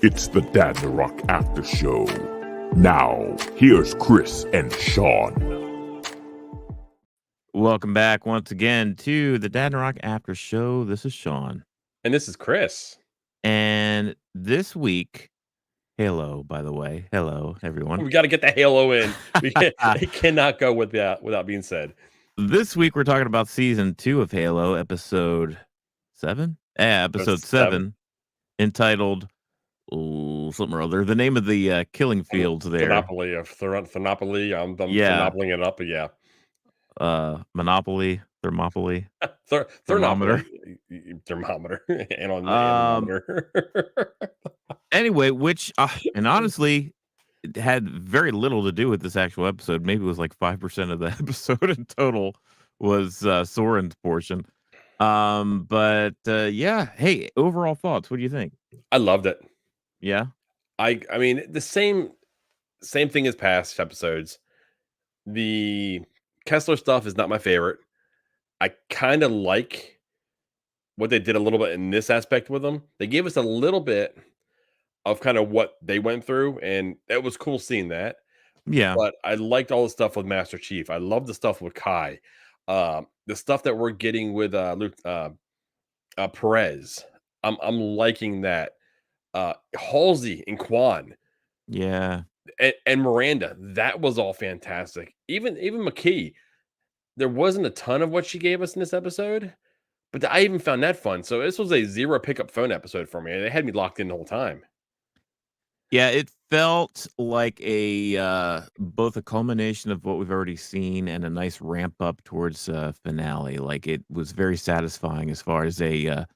It's the Dadnarok After Show. Now, here's Chris and Sean. Welcome back once again to the Dadnarok After Show. This is Sean. And this is Chris. And this week, Halo, by the way. Hello, everyone. We got to get the Halo in. It cannot go without being said. This week, we're talking about season 2 of Halo, episode 7? Yeah, episode 7, entitled something or other. The name of the killing fields there. Thermopylae. I'm thermopylaing it up, but yeah. Monopoly, Thermopylae. Thermometer. Anemometer. Anyway, which, and honestly, it had very little to do with this actual episode. Maybe it was like 5% of the episode in total was Soren's portion. But yeah, hey, overall thoughts. What do you think? I loved it. Yeah. I mean, the same thing as past episodes. The Kessler stuff is not my favorite. I kind of like what they did a little bit in this aspect with them. They gave us a little bit of kind of what they went through, and it was cool seeing that. Yeah. But I liked all the stuff with Master Chief. I love the stuff with Kai. The stuff that we're getting with Luke Perez. I'm liking that. Halsey and Kwan. Yeah. And Miranda. That was all fantastic. Even Makee. There wasn't a ton of what she gave us in this episode, but I even found that fun. So this was a 0 pickup phone episode for me. They had me locked in the whole time. Yeah, it felt like both a culmination of what we've already seen and a nice ramp up towards finale. Like, it was very satisfying as far as a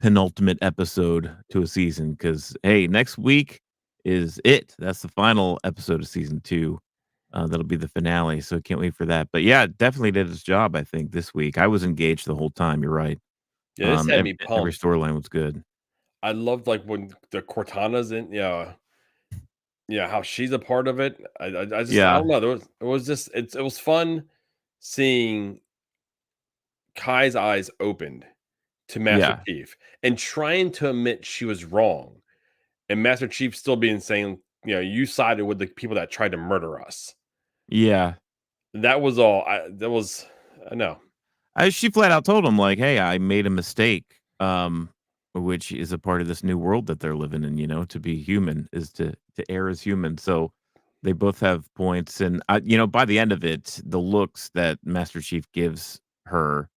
penultimate episode to a season. Because hey, next week is it. That's the final episode of season 2. That'll be the finale. So can't wait for that. But yeah, it definitely did its job. I think this week I was engaged the whole time. You're right. Yeah, this had me pumped. Every storyline was good. I loved like when the Cortana's in. Yeah, how she's a part of it. I just I don't know. It was fun seeing Kai's eyes opened to Master Chief and trying to admit she was wrong, and Master Chief still being saying, you sided with the people that tried to murder us. Yeah, that was all. I know. She flat out told him, like, hey, I made a mistake. Which is a part of this new world that they're living in, to be human is to err as human. So they both have points. And, by the end of it, the looks that Master Chief gives her,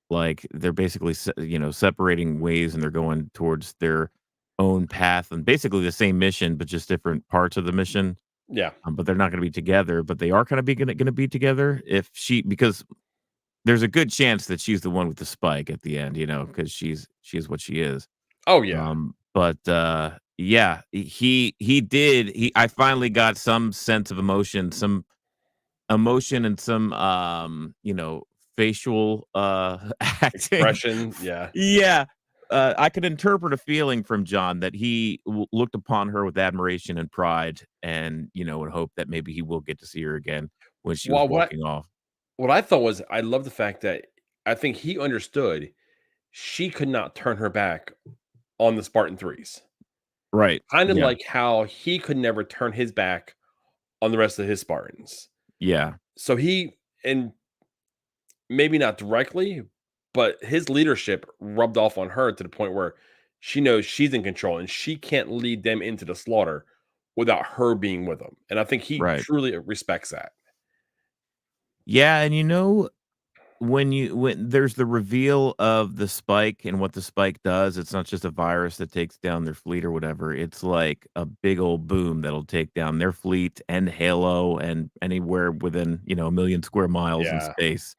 like, they're basically, separating ways and they're going towards their own path and basically the same mission, but just different parts of the mission. Yeah. But they're not going to be together, but they are kind of going to be together because there's a good chance that she's the one with the spike at the end, because she's what she is. Oh yeah. But yeah, I finally got some sense of emotion, and some facial acting. Expression. Yeah. Yeah. I could interpret a feeling from John that he looked upon her with admiration and pride and, and hope that maybe he will get to see her again when she was walking off. What I thought was, I love the fact that I think he understood she could not turn her back on the Spartan 3s. Right. Kind of like how he could never turn his back on the rest of his Spartans. Yeah. So and maybe not directly, but his leadership rubbed off on her to the point where she knows she's in control and she can't lead them into the slaughter without her being with them. And I think he truly respects that. Yeah, and when there's the reveal of the spike and what the spike does, it's not just a virus that takes down their fleet or whatever. It's like a big old boom that'll take down their fleet and Halo and anywhere within, 1 million square miles in space.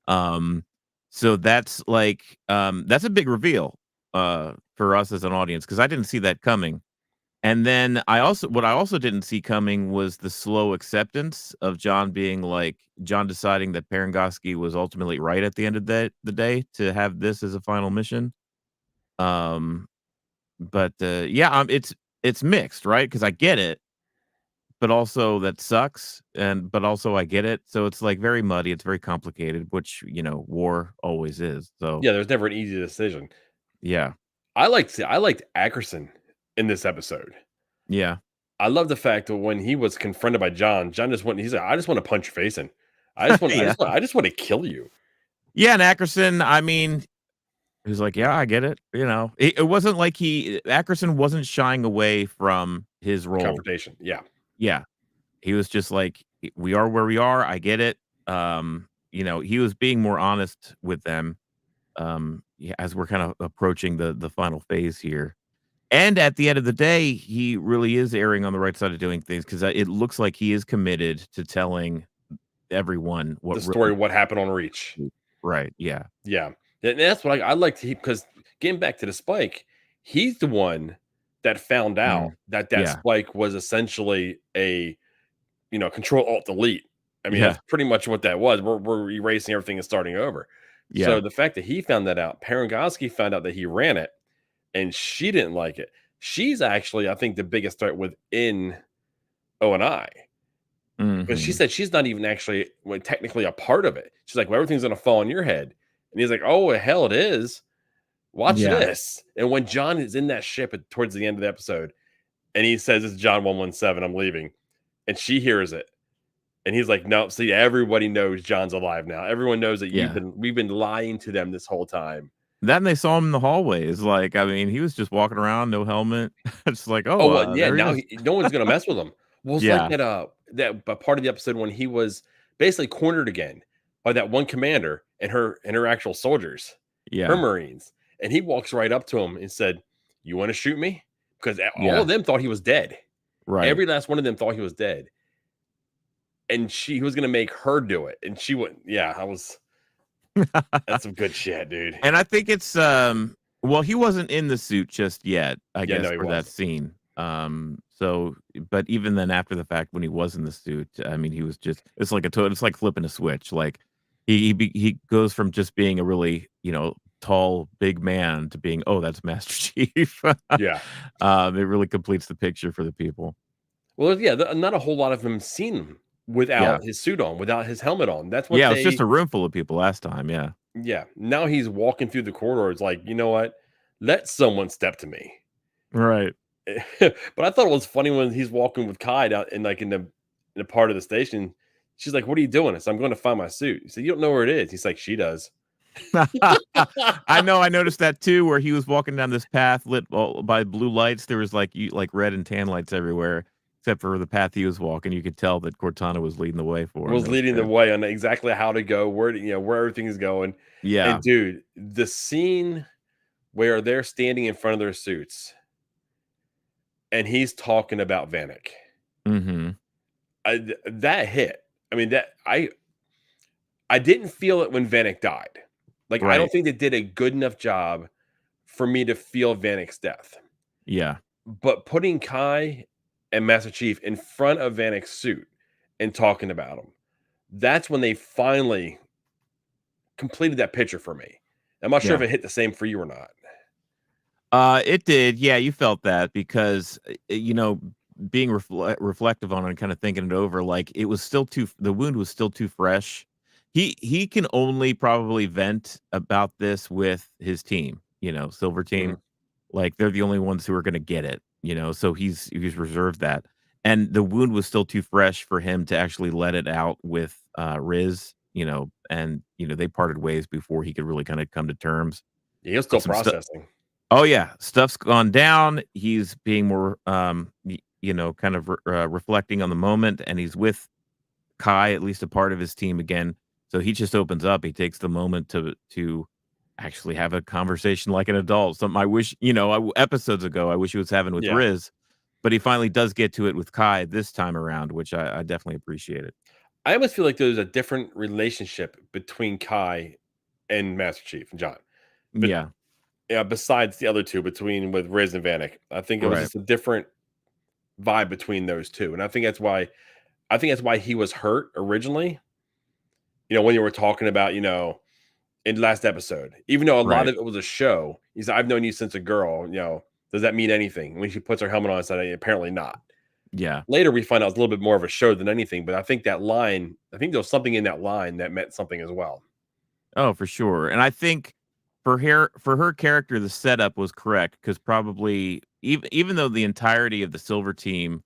So that's like that's a big reveal for us as an audience because I didn't see that coming. And then what I also didn't see coming was the slow acceptance of John deciding that Parangosky was ultimately right at the end of the day to have this as a final mission. But it's mixed, right? Because I get it, but also that sucks, but also I get it. So it's like very muddy. It's very complicated, which war always is. So yeah, there's never an easy decision. Yeah, I liked Ackerson in this episode. Yeah. I love the fact that when he was confronted by John just went. He's like, "I just want to punch your face in. I just want. Yeah. I just want to kill you." Yeah, and Ackerson, I mean, he was like, "Yeah, I get it." It wasn't like Ackerson wasn't shying away from his The role. confrontation. Yeah. Yeah. He was just like, "We are where we are. I get it." He was being more honest with them, yeah, as we're kind of approaching the final phase here. And at the end of the day, he really is erring on the right side of doing things because it looks like he is committed to telling everyone what The story really of what happened on Reach. right, yeah. Yeah. And that's what I like to hear because getting back to the spike, he's the one that found out Mhm. that Yeah. spike was essentially a control alt delete. I mean, Yeah. that's pretty much what that was. We're erasing everything and starting over. So Yeah. the fact that he found that out, Parangosky found out that he ran it, and she didn't like it. She's actually, I think, the biggest threat within O and I. Because she Mhm. said she's not even actually technically a part of it. She's like, well, everything's gonna fall on your head. And he's like, oh well, hell it is. Watch Yeah. this. And when John is in that ship towards the end of the episode, and he says it's John 117, I'm leaving, and she hears it. And he's like, "No, see, everybody knows John's alive now. Everyone knows that Yeah. we've been lying to them this whole time." Then they saw him in the hallways, like, I mean, he was just walking around, no helmet. It's like, Oh, "Oh, well, yeah, there he now is." no one's gonna mess with him. Well, it's like Yeah. that part of the episode when he was basically cornered again by that one commander and her actual soldiers, her Yeah. Marines, and he walks right up to him and said, "You want to shoot me?" Because all Yeah. of them thought he was dead. Right. Every last one of them thought he was dead, and he was gonna make her do it, and she wouldn't. Yeah, I was. That's some good shit, dude. And I think it's, well, he wasn't in the suit just yet, I Yeah, guess, no, he for that wasn't. scene. But even then after the fact when he was in the suit, I mean, he was just it's like flipping a switch. Like he goes from just being a really, tall, big man to being, "Oh, that's Master Chief." Yeah. It really completes the picture for the people. Well, yeah, not a whole lot of them seen him Yeah. without his suit on, without his helmet on. That's what Yeah, it was just they a room full of people last time, yeah. yeah. Now he's walking through the corridors like, you know what? Let someone step to me. Right. But I thought it was funny when he's walking with Kai out in the part of the station. She's like, "What are you doing?" I said, "I'm going to find my suit." He said, "You don't know where it is." He's like, "She does." I know, I noticed that too, where he was walking down this path lit all by blue lights. There was like red and tan lights everywhere, except for the path he was walking. You could tell that Cortana was leading the way for him. Was That was leading the good. way on exactly how to go, where everything is going. And Yeah. dude, the scene where they're standing in front of their suits and he's talking about Vanek. Mhm. That hit. I mean, I didn't feel it when Vanek died. Like, I don't Right. think they did a good enough job for me to feel Vanek's death. Yeah. But putting Kai and Master Chief in front of Vanek's suit and talking about him, that's when they finally completed that picture for me. I'm not sure if Yeah. it hit the same for you or not. It did. Yeah, you felt that because, being reflective on it and kinda thinking it over, like, it was still too the wound was still too fresh. He can only probably vent about this with his team, Silver Mhm. team. Like, they're the only ones who are gonna get it, so he's reserved that. And the wound was still too fresh for him to actually let it out with, Riz, and, they parted ways before he could really kinda come to terms. He was But still some stuff. processing. Oh, yeah, stuff's gone down. He's being more, kind of reflecting on the moment, and he's with Kai, at least a part of his team again. So he just opens up. He takes the moment to actually have a conversation like an adult. Something I wish, episodes ago, I wish he was having with Yeah. Riz, but he finally does get to it with Kai this time around, which I definitely appreciate it. I almost feel like there's a different relationship between Kai and Master Chief and John. But Yeah, yeah, besides the other two, between with Riz and Vanek, I think it was right, just a different vibe between those two. And I think that's why he was hurt originally. When you were talking about, in last episode, even though a lot right. of it was a show, he said, "I've known you since a girl, does that mean anything?" When she puts her helmet on, I said, apparently not. Yeah. Later, we find out it's a little bit more of a show than anything, but I think there was something in that line that meant something as well. Oh, for sure. And I think for her character, the setup was correct because probably even though the entirety of the Silver Team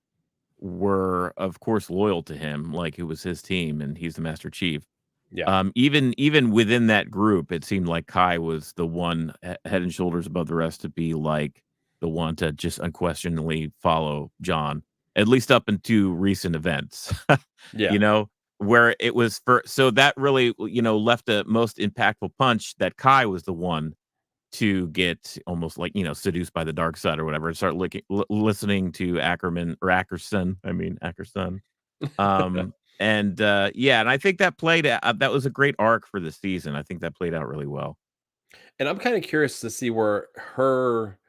were, of course, loyal to him, like it was his team and he's the Master Chief. Yeah. Even within that group, it seemed like Kai was the one head and shoulders above the rest to be like the one to just unquestioningly follow John, at least up into recent events. Yeah. You know, where it was so that really, left a most impactful punch that Kai was the one to get almost like, seduced by the dark side or whatever, and start listening to Ackerson. I mean, Ackerson. And yeah, and I think that that was a great arc for the season. I think that played out really well. And I'm kind of curious to see where her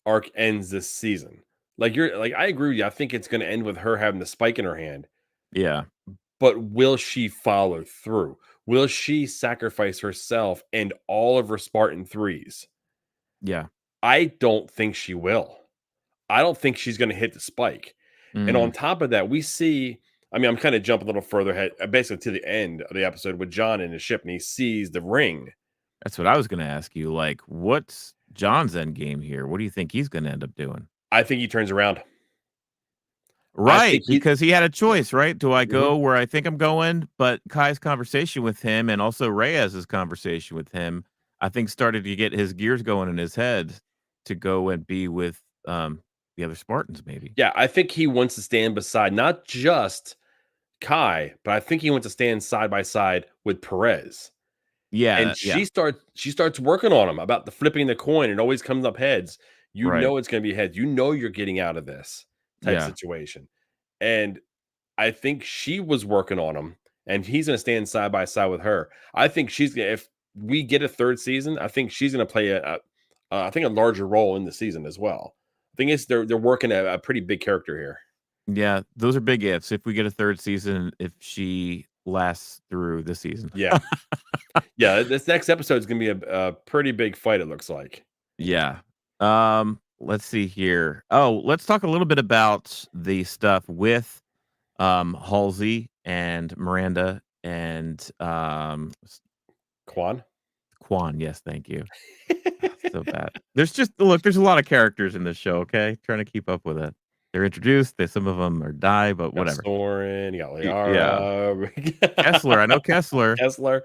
arc ends this season. I agree with you. I think it's going to end with her having the spike in her hand. Yeah. But will she follow through? Will she sacrifice herself and all of her Spartan 3s? Yeah. I don't think she will. I don't think she's going to hit the spike. And on Mm, top of that, we see, I mean, I'm kind of jumping a little further ahead, basically to the end of the episode with John in his ship and he sees the ring. that's what I was gonna ask you. Like, what's John's end game here? What do you think he's gonna end up doing? I think he turns around. I think Right, he, because he had a choice, right? Do I Mhm. go where I think I'm going? But Kai's conversation with him and also Reyes's conversation with him, I think started to get his gears going in his head to go and be with the other Spartans, maybe. Yeah, I think he wants to stand beside not just Kai, but I think he wants to stand side by side with Perez. And Yeah, she starts working on him about the flipping the coin. It always comes up heads. You right. know it's going to be heads. You know you're getting out of this type Yeah. situation. And I think she was working on him, and he's going to stand side by side with her. I think she's gonna, if we get a third season, I think she's going to play I think a larger role in the season as well. I think it's they're working a pretty big character here. Yeah, those are big ifs. If we get a third season, if she lasts through the season. Yeah, yeah. This next episode is going to be a pretty big fight. It looks like. Yeah. Let's see here. Oh, let's talk a little bit about the stuff with Halsey and Miranda and Kwan. Kwan. Yes, thank you. So bad. There's a lot of characters in this show, okay? Trying to keep up with it. They're introduced, some of them are die, but Got whatever. Soren, you got Yeah. Laera. Kessler, I know Kessler. Kessler.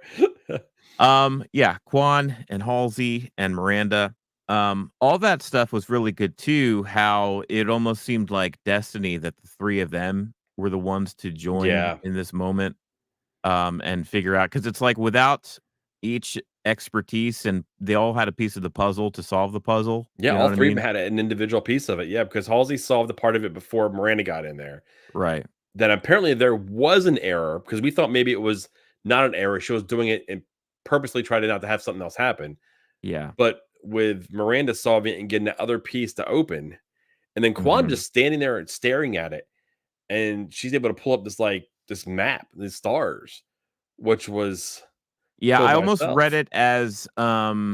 Yeah, Kwan and Halsey and Miranda. All that stuff was really good too, how it almost seemed like destiny that the three of them were the ones to join Yeah. in this moment, and figure out because it's like without each expertise and they all had a piece of the puzzle to solve the puzzle. Yeah, You know all what I 3 of them mean? had an individual piece of it, yeah, because Halsey solved the part of it before Miranda got in there. Right. Then apparently there was an error, because we thought maybe it was not an error, she was doing it and purposely tried not to have something else happen, Yeah. but with Miranda solving it and getting that other piece to open, and then Kwan Mhm. just standing there and staring at it, and she's able to pull up this map, these stars, which was Yeah, cool I by almost read itself. it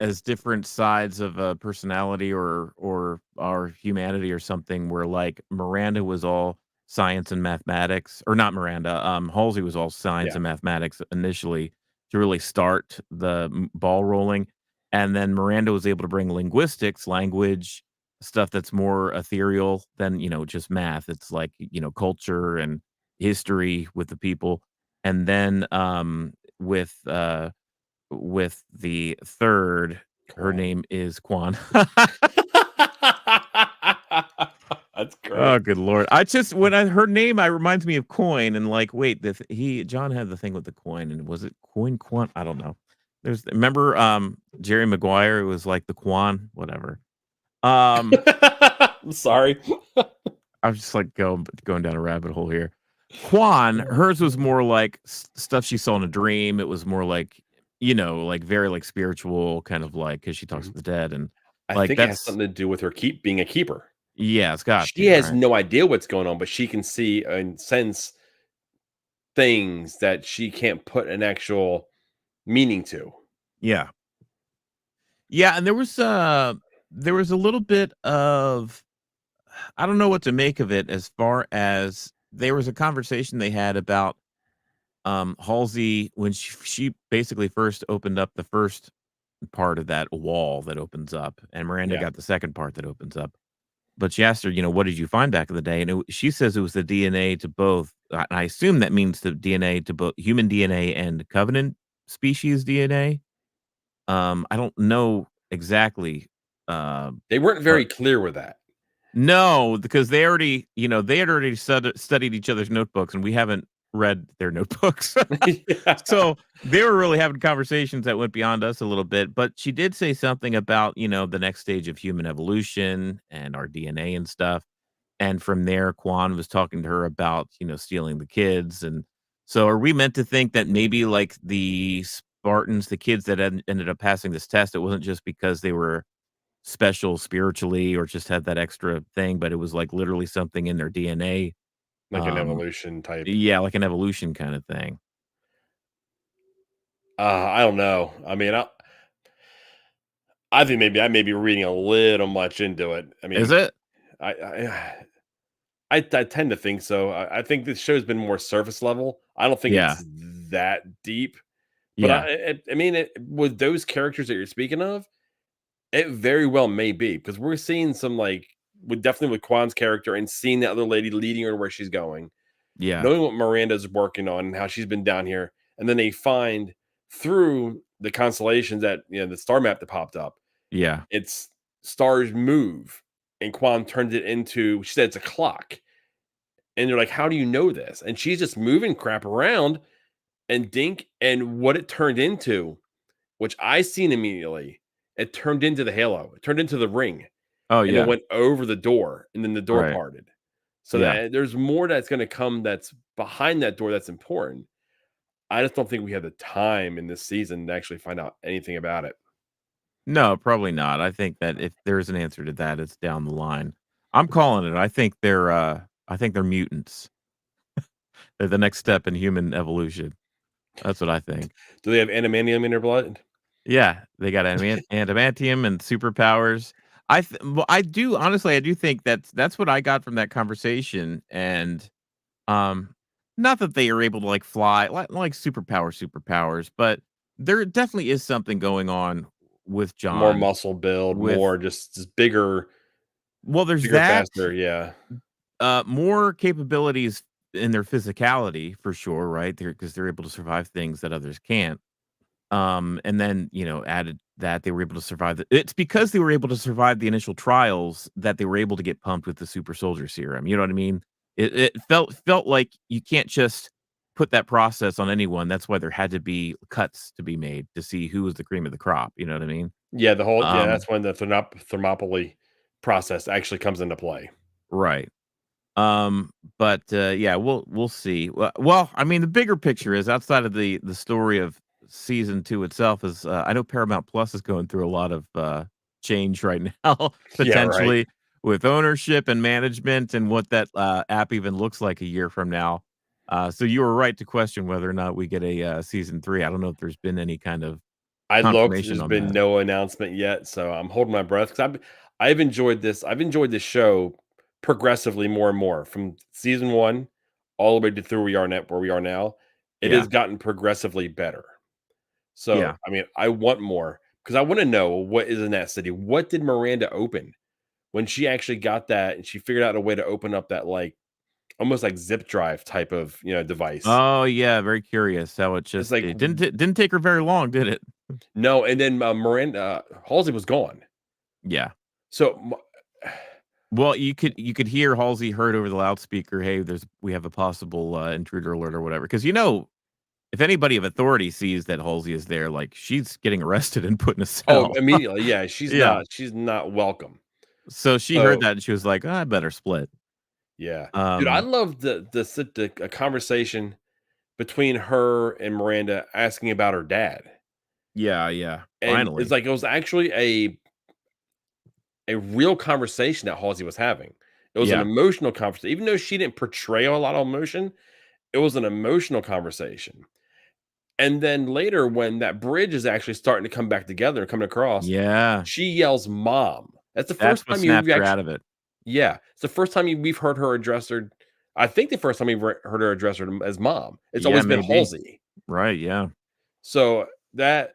as different sides of a personality or our humanity or something where like Miranda was all science and mathematics or not Miranda, Halsey was all science Yeah. and mathematics initially to really start the ball rolling. And then Miranda was able to bring linguistics, language, stuff that's more ethereal than, just math. It's like, culture and history with the people. And then with with the third, her Kwan. name is Kwan. That's Oh, great. good lord. I just when I her name, I reminds me of coin and like, wait, John had the thing with the coin, and was it coin Quan? I don't know. Remember Jerry Maguire, it was like the Quan, whatever. Um, I'm sorry. I was just like going down a rabbit hole here. Quan, hers was more like stuff she saw in a dream. It was more like, like very like spiritual, kind of like because she talks to Mhm. the dead and I like think it has that's something to do with her being a keeper. yeah, it's got She to, has right? no idea what's going on, but she can see and sense things that she can't put an actual meaning to. Yeah. Yeah, and there was a little bit of I don't know what to make of it as far as there was a conversation they had about Halsey when she basically first opened up the first part of that wall that opens up, and Miranda Yeah. got the second part that opens up. But she asked her, "What did you find back in the day?" And she says it was the DNA to both. I assume that means the DNA to both human DNA and Covenant species DNA. I don't know exactly, uh, They weren't but very clear with that. no, because they already, they had already studied each other's notebooks, and we haven't read their notebooks. Yeah. So they were really having conversations that went beyond us a little bit. But she did say something about, the next stage of human evolution and our DNA and stuff. And from there, Kwan was talking to her about, stealing the kids. And so are we meant to think that maybe like the Spartans, the kids that ended up passing this test, it wasn't just because they were special spiritually or just had that extra thing, but it was like literally something in their DNA. Like an Um, evolution type. yeah, like an evolution kind of thing. I don't know. I mean, I think maybe I may be reading a little much into it. I Is mean, it? I I I tend to think so. I think this show's been more surface level. I don't think Yeah. it's that deep. But Yeah. I mean, with those characters that you're speaking of, it very well may be because we're seeing some like with definitely with Kwan's character and seeing the other lady leading her to where she's going, Yeah. knowing what Miranda's working on and how she's been down here, and then they find through the constellations that the star map that popped up, Yeah. it's stars move, and Kwan turns it into she said it's a clock, and they're like, "How do you know this?" And she's just moving crap around, and Dink and what it turned into, which I seen immediately, it turned into the halo, it turned into the ring, Oh, and it yeah. went over the door, and then the door Right. parted. So Yeah. that there's more that's going to come that's behind that door that's important. I just don't think we have the time in this season to actually find out anything about it. No, probably not. I think that if there's an answer to that, it's down the line. I'm calling it. I think they're mutants. They're the next step in human evolution. That's what I think. Do they have animanium in their blood? Yeah, they got adamantium and superpowers. I do honestly, I do think that's what I got from that conversation, and um, not that they are able to like fly like superpowers, but there definitely is something going on with More John. muscle build, With more just bigger, well, there's bigger, that. faster. Yeah, More capabilities in their physicality for sure, right? Because they're able to survive things that others can't. And then, added that they were able to survive it's because they were able to survive the initial trials that they were able to get pumped with the super soldier serum. You know what I mean? It felt like you can't just put that process on anyone. That's why there had to be cuts to be made to see who was the cream of the crop. You know what I mean? yeah. Um, That's when the thermopylae process actually comes into play. right. But yeah, we'll see. Well, I mean, the bigger picture is outside of the story of season 2 itself is I know Paramount Plus is going through a lot of change right now, Yeah, right. potentially with ownership and management and what that app even looks like a year from now. So you were right to question whether or not we get a season 3. I don't know if there's been any kind of I looked, confirmation there's on been that. no announcement yet, so I'm holding my breath because I've enjoyed this. I've enjoyed this show progressively more and more from season 1 all the way to through where we are now. It has Yeah. gotten progressively better. So, Yeah. I mean, I want more because I wanna know what is in that city. What did Miranda open when she actually got that and she figured out a way to open up that, like, almost like zip drive type of, device. Oh yeah, very curious how it It's just like, it didn't take her very long, did it? no, and then, Miranda Halsey was gone. Yeah. So, Well, you could hear Halsey heard over the loudspeaker, "Hey, we have a possible, intruder alert," or whatever. Because if anybody of authority sees that Halsey is there, like, she's getting arrested and put in a oh, cell. immediately, yeah, Yeah. she's not welcome. So she heard So, that and she was like, "I better split." yeah. Dude, I Um, love the a conversation between her and Miranda asking about her dad, yeah, yeah, and it's finally. like it was actually a real conversation that Halsey was having. It was an Yeah. emotional conversation. Even though she didn't portray a lot of emotion, it was an emotional conversation. And then later, when that bridge is actually starting to come back together and coming across, Yeah. she yells, "Mom." That's the That's first what time you've snapped her actually, out of it. yeah, it's the first time we've heard her address her. I think the first time we've heard her address her as mom. It's Yeah, always been maybe. Halsey. Right, yeah. So that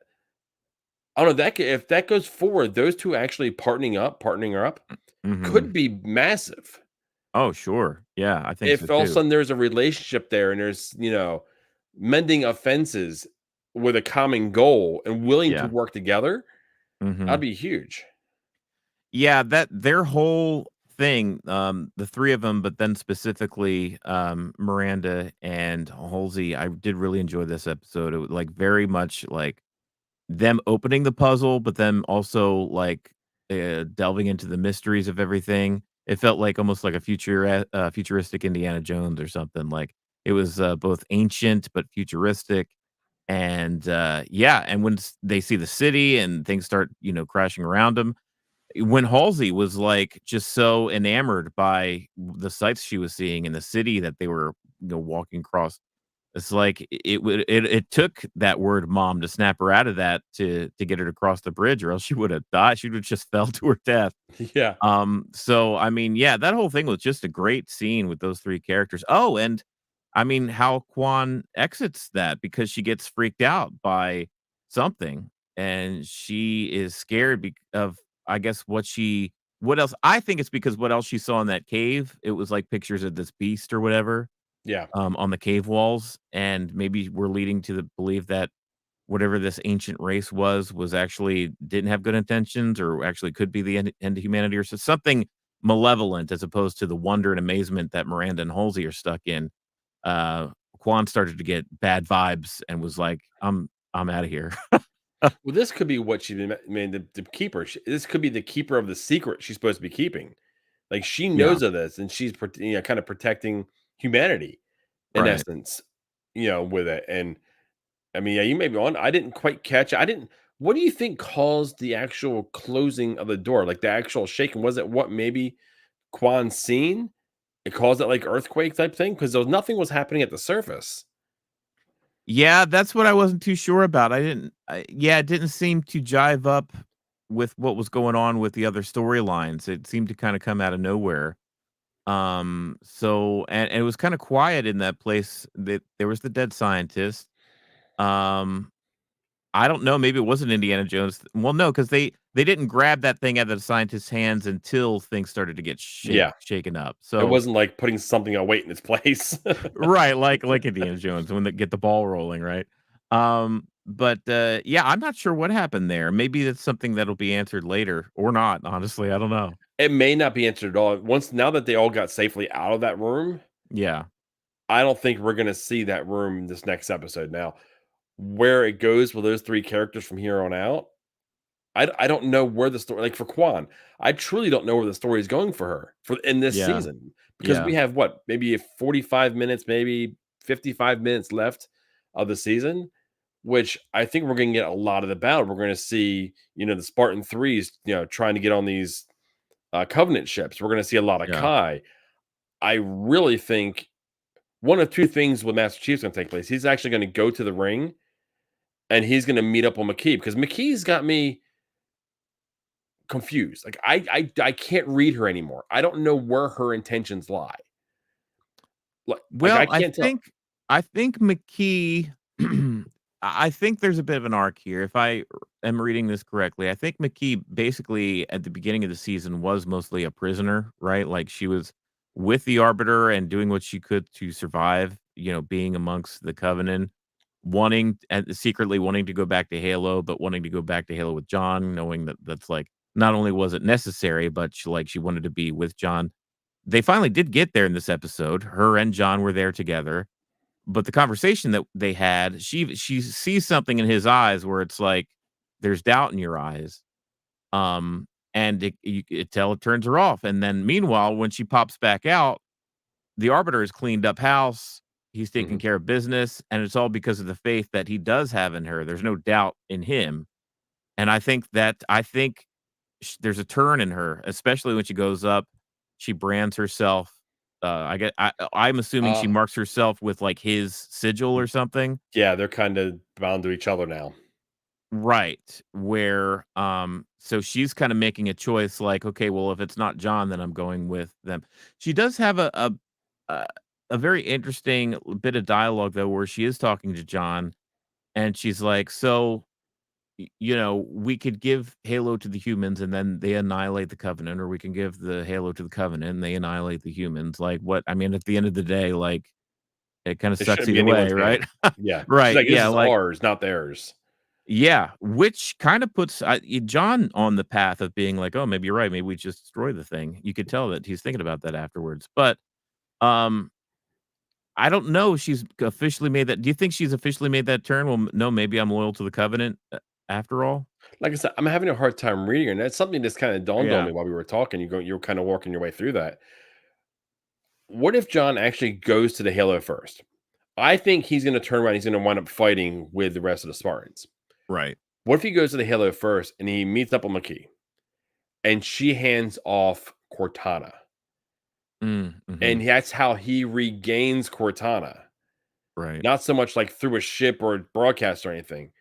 I don't know, if that goes forward, those 2 actually partnering up Mhm. could be massive. Oh, sure. Yeah, I think so If all of a too. sudden there's a relationship there and there's, mending offenses with a common goal and willing to Yeah. work together, that'd Mhm. be huge. Yeah, that their whole thing, the 3 of them, but then specifically, Miranda and Halsey, I did really enjoy this episode. It was, like, very much like them opening the puzzle, but then also, like, delving into the mysteries of everything. It felt like almost like a futuristic Indiana Jones or something, like, it was, both ancient but futuristic, and, yeah, and when they see the city and things start, crashing around them, when Halsey was, like, just so enamored by the sights she was seeing in the city that they were, walking across, it's like it took that word "mom" to snap her out of that to get her to cross the bridge, or else she would have died. She would have just fell to her death. Yeah. So I mean, yeah, that whole thing was just a great scene with those 3 characters. Oh, and I mean, how Kwan exits that because she gets freaked out by something, and she is scared of, I guess, what else I think it's because what else she saw in that cave. It was like pictures of this beast or whatever, Yeah. on the cave walls, and maybe we're leading to the belief that whatever this ancient race was actually didn't have good intentions or actually could be the end of humanity or something malevolent as opposed to the wonder and amazement that Miranda and Halsey are stuck in. Uh, Quan started to get bad vibes and was like, I'm out of here." Well, this could be what she made the keeper. This could be the keeper of the secret she's supposed to be keeping. Like, she Yeah, knows of this, and she's kind of protecting humanity in right. essence, with it. And I mean, yeah, you may be on. I didn't quite catch. I didn't. What do you think caused the actual closing of the door? Like the actual shaking? Was it what maybe Quan seen? It caused it like earthquake type thing because there was nothing was happening at the surface. Yeah, that's what I wasn't too sure about. Yeah, it didn't seem to jive up with what was going on with the other storylines. It seemed to kind of come out of nowhere. So and it was kinda quiet in that place. That there was the dead scientist. Um, I don't know, maybe it wasn't Indiana Jones. Well, no, because they didn't grab that thing out of the scientist's hands until things started to get Yeah, shaken up. it So wasn't like putting something a weight in its place. right, like Indiana Jones when they get the ball rolling, right? But, yeah, I'm not sure what happened there. Maybe that's something that'll be answered later or not, honestly, I don't know. It may not be answered at all. Once now that they all got safely out of that room, Yeah, I don't think we're gonna see that room this next episode. Now, where it goes with those 3 characters from here on out, I don't know where the story like for Kwan, I truly don't know where the story is going for her for in this yeah, season because yeah, we have what, maybe 45 minutes, maybe 55 minutes left of the season, which I think we're gonna get a lot of the battle. We're gonna see, the Spartan threes, trying to get on these Covenant ships. We're gonna see a lot of yeah. Kai. I really think one of 2 things with Master Chief's gonna take place. He's actually gonna go to the ring and he's gonna meet up with Makee because Makee's got me confused. Like I can't read her anymore. I don't know where her intentions lie. Like I Well, can't tell. I think McKee I think there's a bit of an arc here, if I am reading this correctly. I think McKee basically at the beginning of the season was mostly a prisoner, right? Like she was with the Arbiter and doing what she could to survive, being amongst the Covenant, wanting and secretly wanting to go back to Halo, but wanting to go back to Halo with John, knowing that that's like not only was it necessary, but she wanted to be with John. They finally did get there in this episode. Her and John were there together, but the conversation that they had, she sees something in his eyes where it's like, "There's doubt in your eyes." And you could tell it turns her off, and then meanwhile, when she pops back out, the Arbiter has cleaned up house, he's taking Mhm. care of business, and it's all because of the faith that he does have in her. There's no doubt in him, and I think there's a turn in her, especially when she goes up. She brands herself. I'm assuming she Uh, marks herself with like his sigil or something. yeah, they're kind of bound to each other now. Right. Where so she's kind of making a choice like, okay, well, if it's not John, then I'm going with them. She does have a, a very interesting bit of dialogue though, where she is talking to John and she's like, so we could give Halo to the humans and then they annihilate the Covenant, or we can give the Halo to the Covenant and they annihilate the humans. Like, what? I mean, at the end of the day, like, it kind of It sucks shouldn't be either way, anyone's right? hand. Yeah. She's Right. like, "This Yeah. is Like, ours, not theirs." yeah. Which kind of puts John on the path of being like, oh, maybe you're right. Maybe we just destroy the thing. You could tell that he's thinking about that afterwards. But um, I don't know. If she's officially made that. Do you think she's officially made that turn? Well, no. Maybe I'm loyal to the Covenant after all. Like I said, I'm having a hard time reading, and that's something that's kinda dawned on Yeah. me while we were talking. You're kinda working your way through that. What if John actually goes to the Halo first? I think he's gonna turn around, he's gonna wind up fighting with the rest of the Spartans. Right. What if he goes to the Halo first and he meets up with Makee and she hands off Cortana? Mm-hmm. And that's how he regains Cortana. Right. Not so much like through a ship or a broadcast or anything.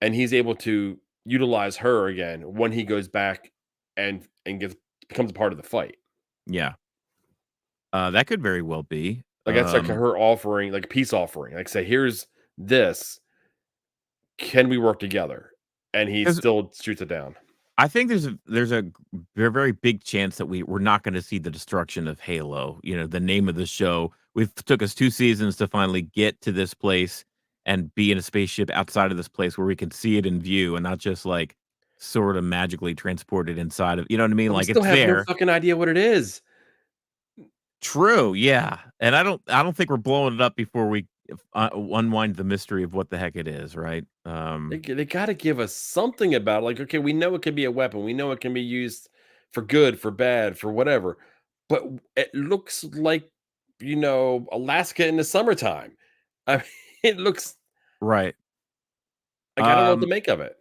And he's able to utilize her again when he goes back and becomes a part of the fight. Yeah. That could very well be. Like that's like her offering, like a peace offering. Like say, here's this. Can we work together? And he 'Cause still shoots it down. I think there's a very big chance that we're not gonna see the destruction of Halo, the name of the show. We've took us 2 seasons to finally get to this place and be in a spaceship outside of this place where we can see it in view and not just, like, sort of magically transported inside of, you know what I mean? But we Like, still it's have no there. fucking idea what it is. True, yeah, and I don't think we're blowing it up before we unwind the mystery of what the heck it is, right? They gotta give us something about it. Like, okay, we know it can be a weapon. We know it can be used for good, for bad, for whatever. But it looks like, Alaska in the summertime. I mean, it looks Right. like I don't know what to Um make of it.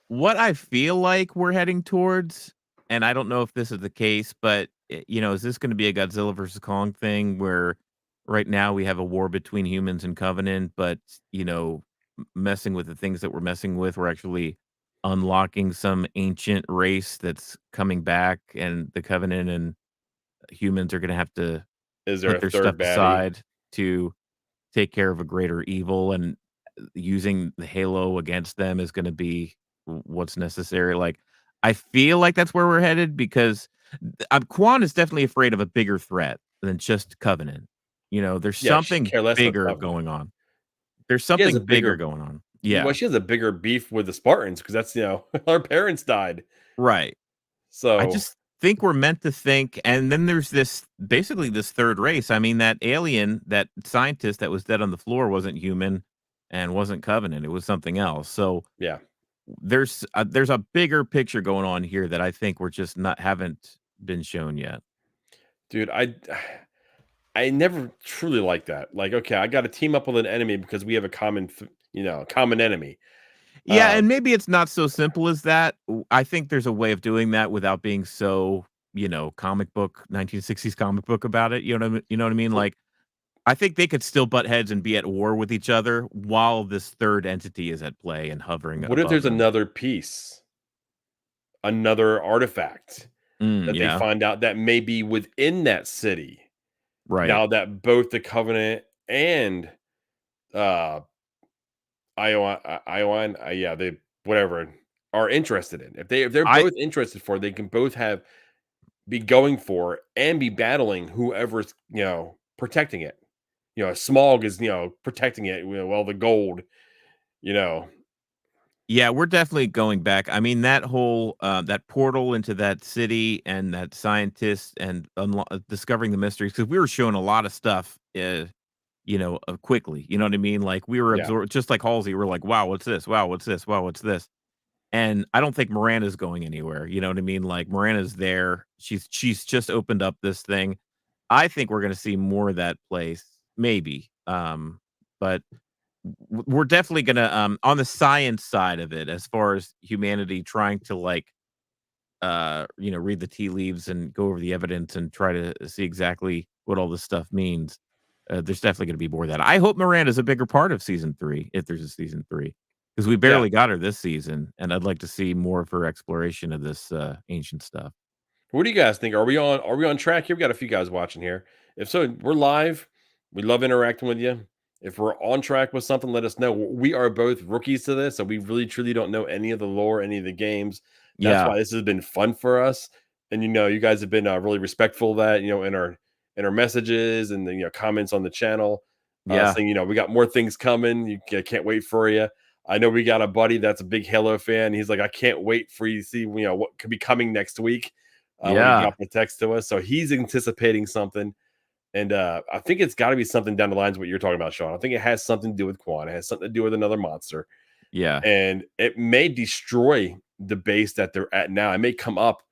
What I feel like we're heading towards, and I don't know if this is the case, but, is this gonna be a Godzilla versus Kong thing where right now we have a war between humans and Covenant, but, messing with the things that we're messing with, we're actually unlocking some ancient race that's coming back, and the Covenant and humans are gonna have to Is there put a their third stuff baddie? aside to take care of a greater evil, and using the Halo against them is gonna be what's necessary. Like, I feel like that's where we're headed because Kwan is definitely afraid of a bigger threat than just Covenant. There's Yeah, she something care less about bigger Covenant. going on. There's She has a something bigger bigger going on. well, Yeah, she has a bigger beef with the Spartans because that's our parents died. right. I So just think we're meant to think, and then there's basically this third race. I mean, that alien, that scientist that was dead on the floor wasn't human and wasn't Covenant. It was something else. So yeah. there's a bigger picture going on here that I think we're just not haven't been shown yet. Dude, I never truly like that. Like, okay, I gotta team up with an enemy because we have a common enemy. Yeah, Um, and maybe it's not so simple as that. I think there's a way of doing that without being so, comic book 1960s comic book about it. You know what I mean? well, Like, I think they could still butt heads and be at war with each other while this third entity is at play and hovering what if above there's them. another piece, another artifact that they Yeah, find out that may be within that city? right. Now that both the Covenant and uh Iowan, yeah, they whatever are interested in. If they're I both interested for it, they can both be going for and be battling whoever's protecting it. Smog is protecting it. Well, the gold, you know, Yeah, we're definitely going back. I mean, that whole that portal into that city and that scientist and discovering the mysteries because we were shown a lot of stuff, quickly. You know what I mean? Like we were yeah. absorbed, just like Halsey. We're like, wow, what's this? Wow, what's this? Wow, what's this? And I don't think Miranda's going anywhere. You know what I mean? Like Miranda's there. She's just opened up this thing. I think we're going to see more of that place, maybe. But we're definitely gonna on the science side of it as far as humanity trying to like read the tea leaves and go over the evidence and try to see exactly what all this stuff means. There's definitely going to be more of that. I hope Miranda's a bigger part of season 3 if there's a season 3 because we Yeah. barely got her this season and I'd like to see more of her exploration of this ancient stuff. What do you guys think? Are we on track here? We got a few guys watching here. If so, we're live. We love interacting with you. If we're on track with something, let us know. We are both rookies to this, so we really truly don't know any of the lore, any of the games. That's Yeah. why this has been fun for us. And you guys have been really respectful of that. In our messages and the comments on the channel, Yeah. saying we got more things coming. Can't wait for you. I know we got a buddy that's a big Halo fan. He's like, I can't wait for you to see what could be coming next week. When he Yeah. dropped the text to us, so he's anticipating something. And I think it's got to be something down the lines of what you're talking about, Sean. I think it has something to do with Kwan. It has something to do with another monster, Yeah. and it may destroy the base that they're at now. It may come up,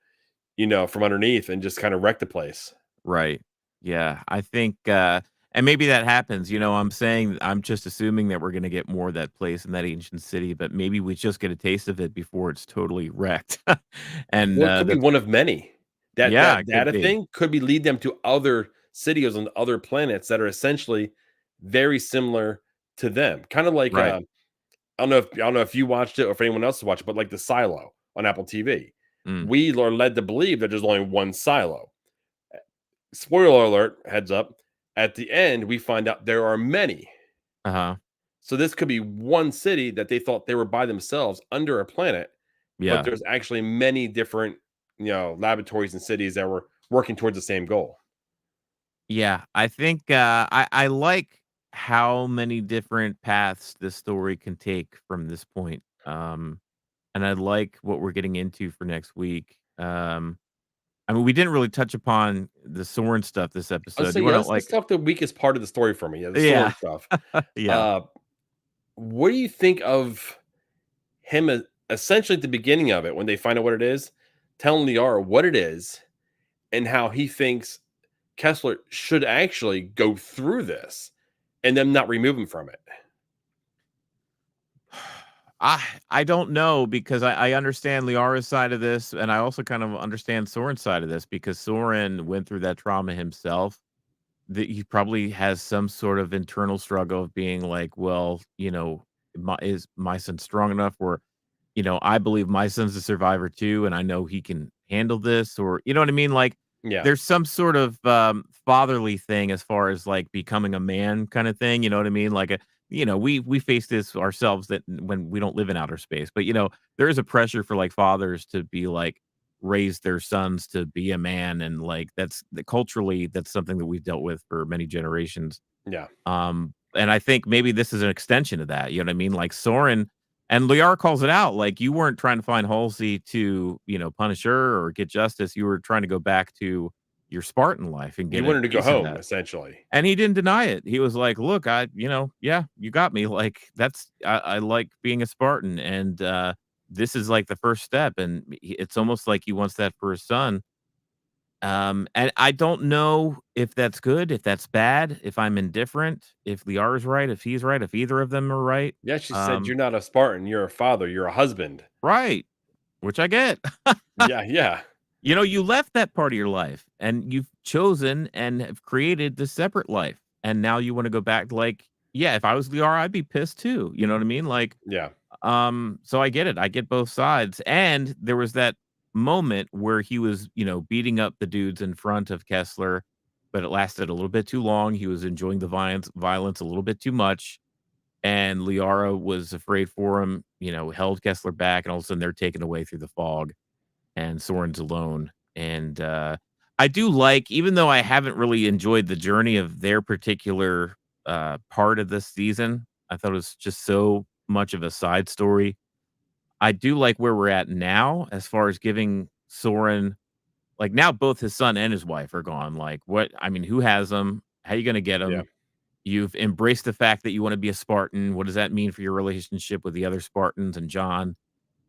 from underneath and just kind of wreck the place. Right. Yeah. I think and maybe that happens. I'm just assuming that we're gonna get more of that place in that ancient city, but maybe we just get a taste of it before it's totally wrecked. And Well, it could be that's one of many. yeah, That it could data be. thing could be lead them to other cities on other planets that are essentially very similar to them. Kind of like Right. I don't know if you watched it or if anyone else watched it, but like the Silo on Apple TV. Mm. We are led to believe that there's only one Silo. Spoiler alert, heads up. At the end, we find out there are many. Uh-huh. So this could be one city that they thought they were by themselves under a planet, but Yeah. there's actually many different, laboratories and cities that were working towards the same goal. Yeah. I think I like how many different paths this story can take from this point. And I like what we're getting into for next week. I mean, we didn't really touch upon the Soren stuff this I'll episode. say, You yeah, wanna, let's like talk the weakest part of the story for me. Yeah, the Soren yeah. stuff. Yeah. Uh, what do you think of him essentially at the beginning of it when they find out what it is, telling Liara what it is and how he thinks Kessler should actually go through this and them not remove him from it? I don't know because I understand Liara's side of this, and I also kind of understand Soren's side of this because Soren went through that trauma himself. That he probably has some sort of internal struggle of being like, well, is my son strong enough? Or, I believe my son's a survivor too, and I know he can handle this, or you know what I mean? Like, Yeah. there's some sort of fatherly thing as far as like becoming a man kind of thing. You know what I mean? Like, we face this ourselves that when we don't live in outer space, but there is a pressure for like fathers to be like raise their sons to be a man, and like culturally that's something that we've dealt with for many generations. Yeah. And I think maybe this is an extension of that. You know what I mean? Like Soren and Liara calls it out. Like you weren't trying to find Halsey to, punish her or get justice. You were trying to go back to your Spartan life and You get a wanted to go piece of home, that. essentially. And he didn't deny it. He was like, "Look, yeah, you got me. Like I like being a Spartan, and this is like the first step." And it's almost like he wants that for his son. And I don't know if that's good, if that's bad, if I'm indifferent, if Liara's right, if he's right, if either of them are right. Yeah, she said, "You're not a Spartan, you're a father, you're a husband." Right, which I get. Yeah, yeah. You left that part of your life and you've chosen and have created this separate life. And now you want to go back like, yeah, if I was Liara, I'd be pissed too. You know what I mean? Like, Yeah. so I get it. I get both sides. And there was that moment where he was, beating up the dudes in front of Kessler, but it lasted a little bit too long. He was enjoying the violence a little bit too much. And Liara was afraid for him, held Kessler back, and all of a sudden they're taken away through the fog and Soren's alone. And I do like, even though I haven't really enjoyed the journey of their particular part of this season, I thought it was just so much of a side story. I do like where we're at now as far as giving Soren, like now both his son and his wife are gone. Like, what? I mean, who has them? How you going to get Yeah. them? You've embraced the fact that you want to be a Spartan. What does that mean for your relationship with the other Spartans and John?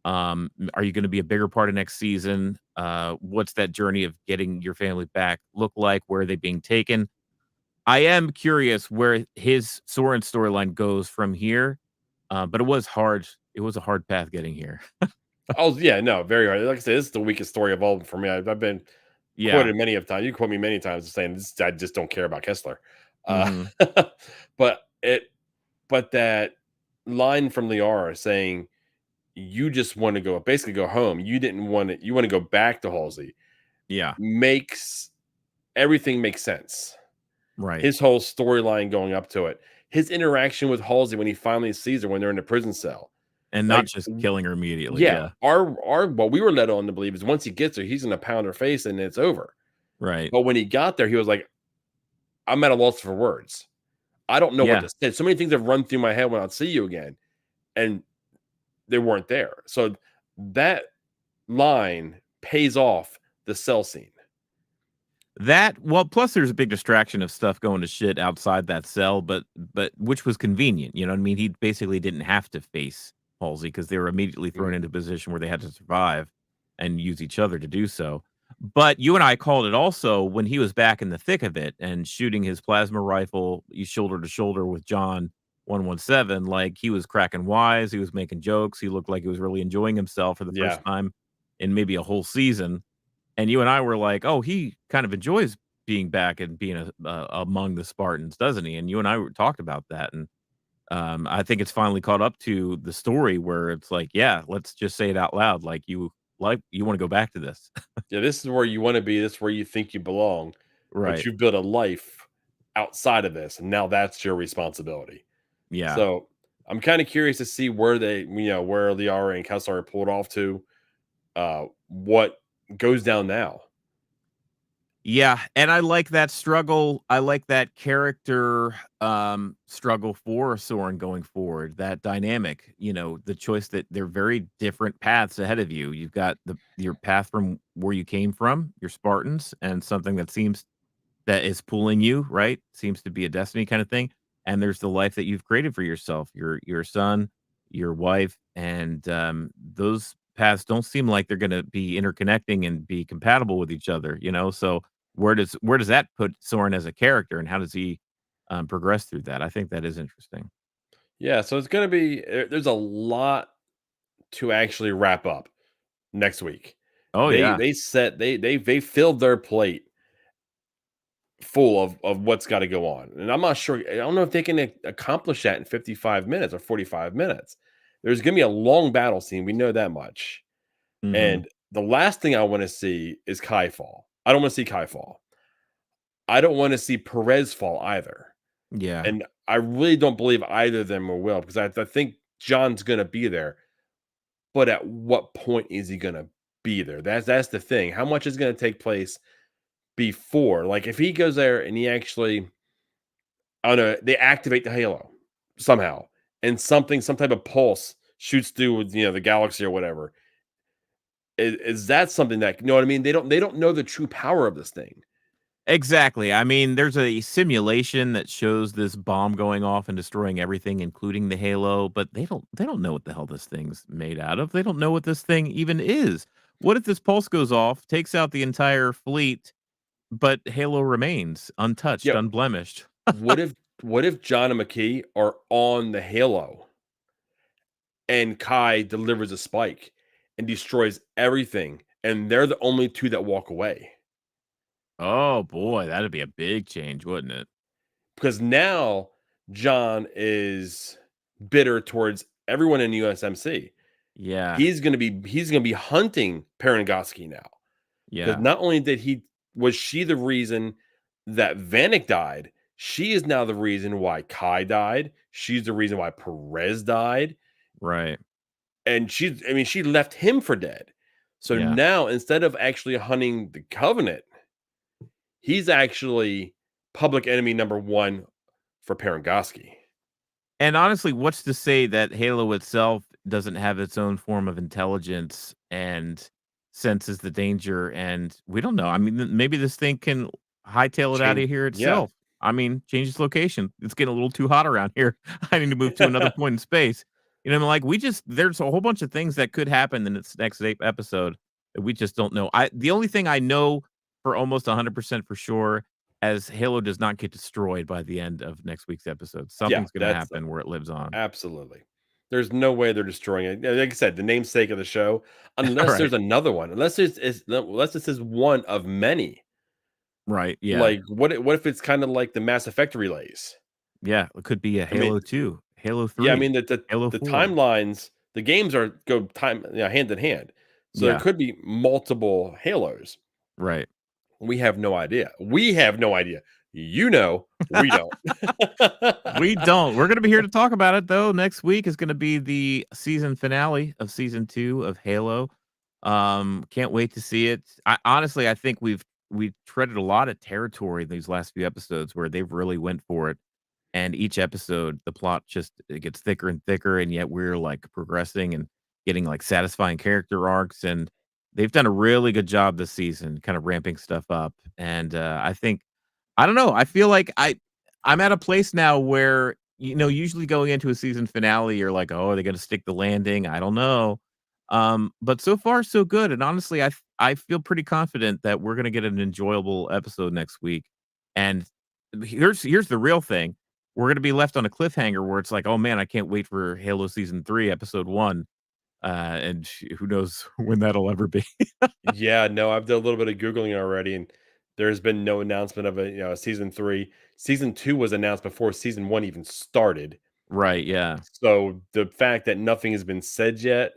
Are you gonna be a bigger part of next season? What's that journey of getting your family back look like? Where are they being taken? I am curious where his Soren storyline goes from here, but it was hard. It was a hard path getting here. Oh, yeah, no, very hard. Like I said, this is the weakest story of all for me. I've been Yeah. quoted many of times. You quote me many times saying this, I just don't care about Kessler. Uh, Mhm. but that line from Liara saying you just want to basically go home. You didn't want it. You want to go back to Halsey. Yeah. Makes everything make sense. Right. His whole storyline going up to it. his interaction with Halsey when he finally sees her when they're in the prison cell. And not Like, just killing her immediately, yeah, yeah. our what we were led on to believe is once he gets her, he's gonna pound her face and it's over. Right. But when he got there, he was like, "I'm at a loss for words. I don't know what Yeah. to say. So many things have run through my head when I'll see you again." And they weren't there. So that line pays off the cell scene. Well, plus there's a big distraction of stuff going to shit outside that cell, but which was convenient, you know what I mean? He basically didn't have to face Halsey because they were immediately thrown Mhm. into a position where they had to survive and use each other to do so. But you and I called it also when he was back in the thick of it and shooting his plasma rifle shoulder to shoulder with John 117, like he was cracking wise, he was making jokes, he looked like he was really enjoying himself for the Yeah. first time in maybe a whole season. And you and I were like, "Oh, he kind of enjoys being back and being among the Spartans, doesn't he?" And you and I talked about that, and I think it's finally caught up to the story where it's like, "Yeah, let's just say it out loud, like you want to go back to this." Yeah. This is where you want to be. This is where you think you belong. But Right. you've built a life outside of this. And now that's your responsibility. Yeah. So I'm kind of curious to see where where Liara and Kessler are pulled off to, what goes down now. Yeah, and I like that struggle. I like that character struggle for Soren going forward. That dynamic, the choice that they're very different paths ahead of you. You've got your path from where you came from, your Spartans, and something that is pulling you, right? Seems to be a destiny kind of thing. And there's the life that you've created for yourself, your son, your wife, and those paths don't seem like they're going to be interconnecting and be compatible with each other. So where does that put Soren as a character, and how does he progress through that? I think that is interesting. Yeah. So it's going to be, there's a lot to actually wrap up next week. Oh yeah. They filled their plate full of what's got to go on. And I'm not sure. I don't know if they can accomplish that in 55 minutes or 45 minutes. There's going to be a long battle scene. We know that much. Hmm. And the last thing I want to see is Kai fall. I don't want to see Kai fall. I don't want to see Perez fall either. Yeah. And I really don't believe either of them will, because I think John's going to be there. But at what point is he going to be there? That's the thing. How much is going to take place before? Like if he goes there and he actually, I don't know, they activate the halo somehow, and some type of pulse shoots through the galaxy or whatever. Is that something that, you know what I mean? They don't know the true power of this thing. Exactly. I mean, there's a simulation that shows this bomb going off and destroying everything, including the Halo, but they don't know what the hell this thing's made out of. They don't know what this thing even is. What if this pulse goes off, takes out the entire fleet, but Halo remains untouched, Yeah. unblemished? What if John and Makee are on the Halo and Kai delivers a spike and destroys everything, and they're the only two that walk away? Oh boy, that'd be a big change, wouldn't it? Because now John is bitter towards everyone in USMC. Yeah. He's gonna be hunting Parangoski now, because Yeah. not only was she the reason that Vanek died, she is now the reason why Kai died. She's the reason why Perez died, Right. and she left him for dead. So Yeah. now instead of actually hunting the Covenant, he's actually public enemy number one for Parangoski. And honestly, what's to say that Halo itself doesn't have its own form of intelligence and senses the danger? And we don't know. I mean, maybe this thing can hightail it out Change, of here yeah. itself. I mean, change its location. It's getting a little too hot around here. I need to move to another point in space. Like there's a whole bunch of things that could happen in its next episode that we just don't know. The only thing I know for almost 100% for sure, as Halo does not get destroyed by the end of next week's episode. Yeah, Something's gonna that's happen where it lives on. absolutely. There's no way they're destroying it. Like I said, the namesake of the show, unless Right. there's another one, unless this is one of many. Right, yeah. Like, what if it's kind of like the Mass Effect relays? Yeah, it could be a I mean, Halo 2, Halo yeah, I 3, mean Halo the 4. timelines, the games go hand in hand. So there Yeah, could be multiple Halos. right. We have no idea. We have no idea. You know, we don't. We don't. We're gonna be here to talk about it, though. Next week is gonna be the season finale of season 2 of Halo. Can't wait to see it. I think we've treaded a lot of territory in these last few episodes where they've really went for it. And each episode, the plot just it gets thicker and thicker, and yet we're, like, progressing and getting, like, satisfying character arcs, and they've done a really good job this season kind of ramping stuff up, and, I don't know, I feel like I'm at a place now where, usually going into a season finale, you're like, "Oh, are they gonna stick the landing? I don't know." But so far so good, and honestly, I feel pretty confident that we're gonna get an enjoyable episode next week, and here's the real thing, we're gonna be left on a cliffhanger where it's like, "Oh, man, I can't wait for Halo Season 3, Episode 1," and who knows when that'll ever be. Yeah, no, I've done a little bit of Googling already, and there's been no announcement of season 3. Season 2 was announced before season 1 even started. Right, yeah. So the fact that nothing has been said yet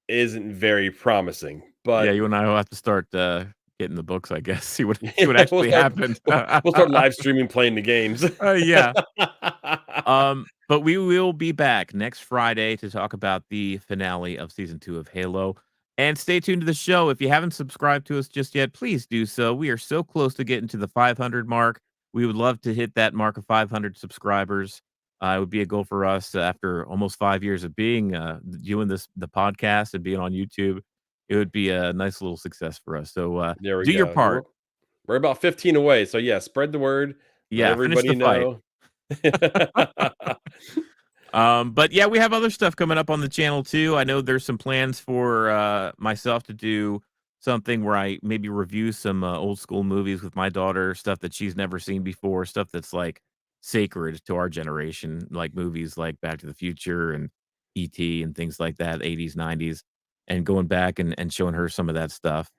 isn't very promising. Yeah, But you and I will have to start, getting the books, I guess, see what yeah, actually happened. we'll start live streaming playing the games. Yeah. But we will be back next Friday to talk about the finale of season 2 of Halo. And stay tuned to the show. If you haven't subscribed to us just yet, please do so. We are so close to getting to the 500 mark. We would love to hit that mark of 500 subscribers. It would be a goal for us after almost 5 years of being doing the podcast and being on YouTube. It would be a nice little success for us. So There we do your go. part. We're about 15 away. So yeah, spread the word. Let Yeah, finish everybody the fight. know. But yeah, we have other stuff coming up on the channel too. I know there's some plans for myself to do something where I maybe review some old school movies with my daughter, stuff that she's never seen before, stuff that's like sacred to our generation, like movies like Back to the Future and E.T. and things like that, 80s, 90s, and going back and showing her some of that stuff.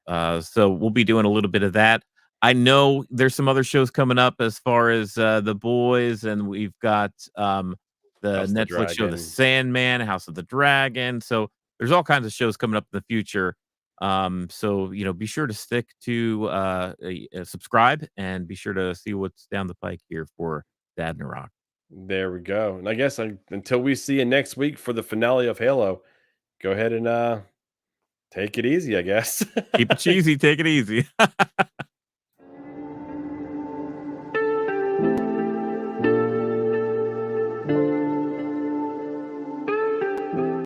So we'll be doing a little bit of that. I know there's some other shows coming up as far as The Boys, and we've got the House the Netflix show The Dragon. Sandman, House of the Dragon. So there's all kinds of shows coming up in the future. So be sure to stick to subscribe and be sure to see what's down the pike here for Dadnarok. There we go. And I guess until we see you next week for the finale of Halo, go ahead and take it easy, I guess. Keep it cheesy, take it easy.